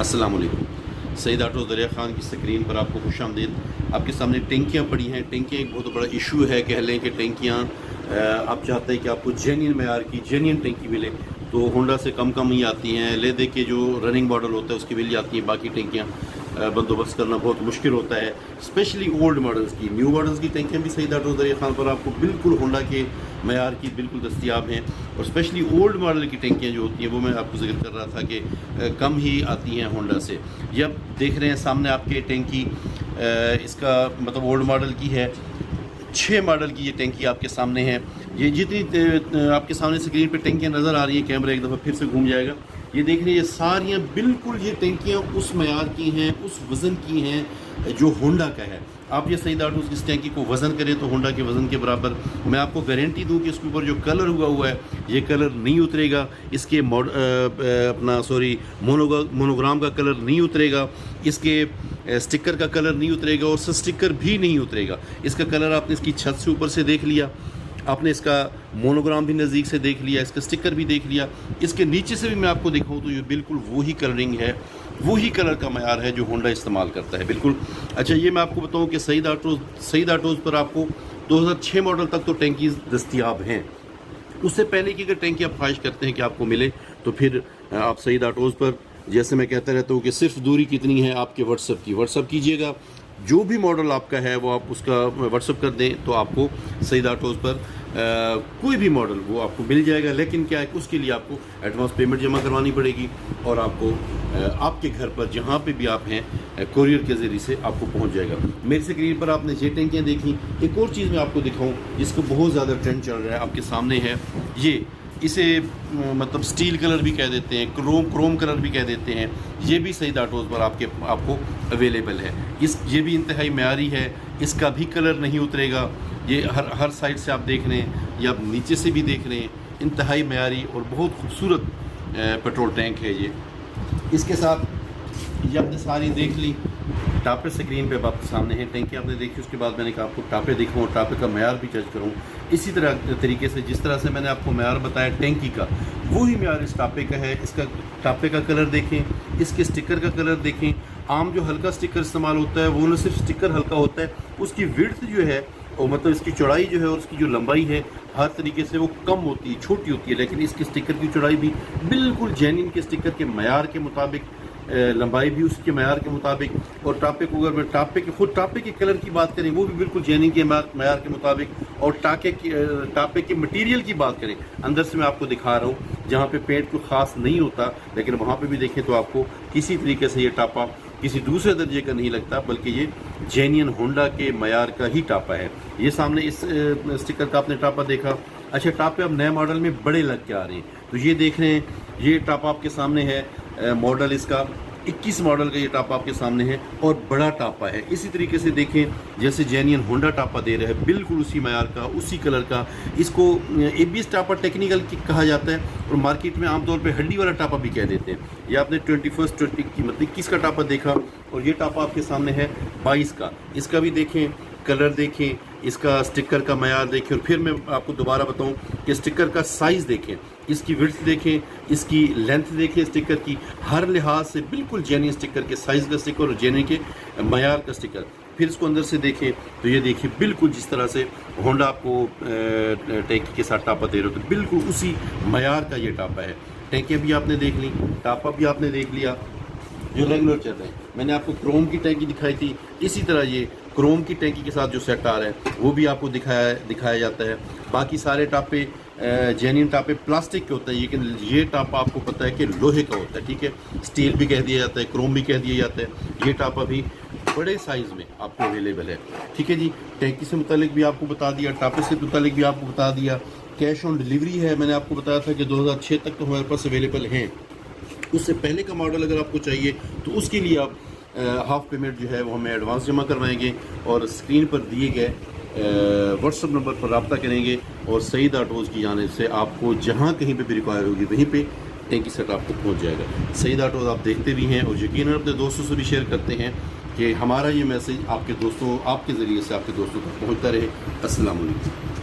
अस्सलाम वालेकुम। सईद ऑटो दरिया खान की स्क्रीन पर आपको खुशामदीद। आपके सामने टैंकियाँ पड़ी हैं। टैंकियाँ एक बहुत बड़ा इशू है, कह लें कि टैंकियाँ आप चाहते हैं कि आपको जेन्युइन मेयार की जेन्युइन टैंकी मिले, तो होंडा से कम ही आती हैं। ले दे के जो रनिंग मॉडल होता है उसकी मिल जाती हैं, बाकी टैंकियाँ बंदोबस्त करना बहुत मुश्किल होता है, स्पेशली ओल्ड मॉडल्स की। न्यू मॉडल्स की टैंकियाँ भी सईद ऑटो दरिया खान पर आपको बिल्कुल होंडा के मेयार की बिल्कुल दस्तियाब हैं। और स्पेशली ओल्ड मॉडल की टैंकियाँ जो होती हैं वो मैं आपको जिक्र कर रहा था कि कम ही आती हैं होंडा से। ये आप देख रहे हैं सामने आपके टैंकी, इसका मतलब ओल्ड मॉडल की है। 6 मॉडल की ये टैंकी आपके सामने है। ये जितनी आपके सामने स्क्रीन पे टैंकियाँ नज़र आ रही हैं, कैमरा एक दफ़ा फिर से घूम जाएगा, ये देख रहे हैं, ये सारियाँ बिल्कुल ये टैंकियाँ उस मयार की हैं, उस वज़न की हैं जो होंडा का है। आप ये सईद ऑटो इस टैंकी को वज़न करें तो होंडा के वज़न के बराबर मैं आपको गारंटी दूं कि इसके ऊपर जो कलर हुआ है ये कलर नहीं उतरेगा। इसके मोनोग्राम का कलर नहीं उतरेगा, इसके स्टिकर का कलर नहीं उतरेगा और स्टिकर भी नहीं उतरेगा। इसका कलर आपने इसकी छत से ऊपर से देख लिया, आपने इसका मोनोग्राम भी नज़दीक से देख लिया, इसका स्टिकर भी देख लिया, इसके नीचे से भी मैं आपको दिखाऊं तो ये बिल्कुल वही कलरिंग है, वही कलर का मयार है जो होंडा इस्तेमाल करता है बिल्कुल। अच्छा, ये मैं आपको बताऊं कि सईद ऑटोज़ पर आपको 2006 मॉडल तक तो टैंकी दस्तियाब हैं। उससे पहले की अगर टैंकी आप ख्वाहिश करते हैं कि आपको मिले तो फिर आप सईद ऑटोज़ पर, जैसे मैं कहता रहता हूँ कि सिर्फ दूरी कितनी है आपके व्हाट्सअप कीजिएगा, जो भी मॉडल आपका है वो आप उसका व्हाट्सअप कर दें तो आपको सईद ऑटोज़ पर कोई भी मॉडल वो आपको मिल जाएगा। लेकिन क्या है, उसके लिए आपको एडवांस पेमेंट जमा करवानी पड़ेगी और आपको आपके घर पर जहाँ पे भी आप हैं कोरियर के ज़रिए से आपको पहुँच जाएगा। मेरी स्क्रीन पर आपने ये टैंकियाँ देखी। एक और चीज़ मैं आपको दिखाऊँ जिसको बहुत ज़्यादा ट्रेंड चल रहा है, आपके सामने है ये, इसे मतलब स्टील कलर भी कह देते हैं, क्रोम कलर भी कह देते हैं। ये भी सईद ऑटोज़ पर आपको अवेलेबल है। ये भी इंतहाई मयारी है, इसका भी कलर नहीं उतरेगा। ये हर साइड से आप देख रहे हैं, या आप नीचे से भी देख रहे हैं, इंतहाई मयारी और बहुत खूबसूरत पेट्रोल टैंक है ये। इसके साथ ये आपने सारी देख ली, टापे स्क्रीन पे आपके सामने है, टैंकी आपने देखी। उसके बाद मैंने कहा आपको टापे दिखाऊँ, टापे का मयार भी जज करूँ। इसी तरीके से जिस तरह से मैंने आपको मयार बताया टैंकी का, वही मयार इस टापे का है। इसका टापे का कलर देखें, इसके स्टिकर का कलर देखें। आम जो हल्का स्टिकर इस्तेमाल होता है वो न सिर्फ स्टिकर हल्का होता है, उसकी विड्थ जो है और मतलब इसकी चौड़ाई जो है और उसकी जो लंबाई है हर तरीके से वो कम होती है, छोटी होती है। लेकिन इसके स्टिकर की चौड़ाई भी बिल्कुल जेन्युइन के स्टिकर के मयार के मुताबिक, लंबाई भी उसके मयार के मुताबिक। और टापे को अगर मैं टापे के कलर की बात करें वो भी बिल्कुल जेन्युइन के मयार के मुताबिक। और टापे के मटेरियल की बात करें, अंदर से मैं आपको दिखा रहा हूँ, जहाँ पे पेंट कोई ख़ास नहीं होता, लेकिन वहाँ पे भी देखें तो आपको किसी तरीके से ये टापा किसी दूसरे दर्जे का नहीं लगता, बल्कि ये जेन्युइन होंडा के मयार का ही टापा है। ये सामने इस स्टिकर का आपने टापा देखा। अच्छा, टापे अब नए मॉडल में बड़े लग के आ रहे हैं, तो ये देख रहे हैं, ये टापा आपके सामने है। मॉडल इसका 21 मॉडल का ये टापा आपके सामने है और बड़ा टापा है। इसी तरीके से देखें जैसे जेन्युइन होंडा टापा दे रहा है, बिल्कुल उसी मयार का, उसी कलर का। इसको ABS टापा टेक्निकल कहा जाता है और मार्केट में आमतौर पे हड्डी वाला टापा भी कह देते हैं। ये आपने 21 का टापा देखा और ये टापा आपके सामने है 22 का। इसका भी देखें, कलर देखें, इसका स्टिकर का मयार देखें। और फिर मैं आपको दोबारा बताऊं कि स्टिकर का साइज़ देखें, इसकी विड्थ देखें, इसकी लेंथ देखें, स्टिकर की हर लिहाज से बिल्कुल जेन्युइन स्टिकर के साइज़ का स्टिकर और जेन्युइन के मयार का स्टिकर। फिर इसको अंदर से देखें तो ये देखिए बिल्कुल जिस तरह से होंडा आपको टैंकी के साथ टापा दे रहे हो, तो बिल्कुल उसी मयार का ये टापा है। टैंकियाँ भी आपने देख ली, टापा भी आपने देख लिया जो रेगुलर चल रहे हैं। मैंने आपको क्रोम की टैंकी दिखाई थी, इसी तरह ये क्रोम की टैंकी के साथ जो सेट आ रहा है वो भी आपको दिखाया जाता है। बाकी सारे टापे जेन्युइन टापे प्लास्टिक के होते हैं, लेकिन ये टापा आपको पता है कि लोहे का होता है, ठीक है। स्टील भी कह दिया जाता है, क्रोम भी कह दिया जाता है। ये टापा भी बड़े साइज़ में आपको अवेलेबल है, ठीक है जी। टैंकी से मुतालिक भी आपको बता दिया, टापे से मुतालिक भी आपको बता दिया। कैश ऑन डिलीवरी है, मैंने आपको बताया था कि 2006 तक तो हमारे पास अवेलेबल हैं। उससे पहले का मॉडल अगर आपको चाहिए तो उसके लिए आप हाफ़ पेमेंट जो है वो हमें एडवांस जमा करवाएंगे और स्क्रीन पर दिए गए व्हाट्सअप नंबर पर रब्ता करेंगे और सईद ऑटोज़ की जानिब से आपको जहाँ कहीं पे भी रिक्वायर होगी वहीं पे टैंकी सेट आपको पहुँच जाएगा। सईद ऑटोज़ आप देखते भी हैं और यकीनन अपने दोस्तों से भी शेयर करते हैं कि हमारा ये मैसेज आपके ज़रिए से आपके दोस्तों तक पहुँचता रहे। अस्सलाम वालेकुम।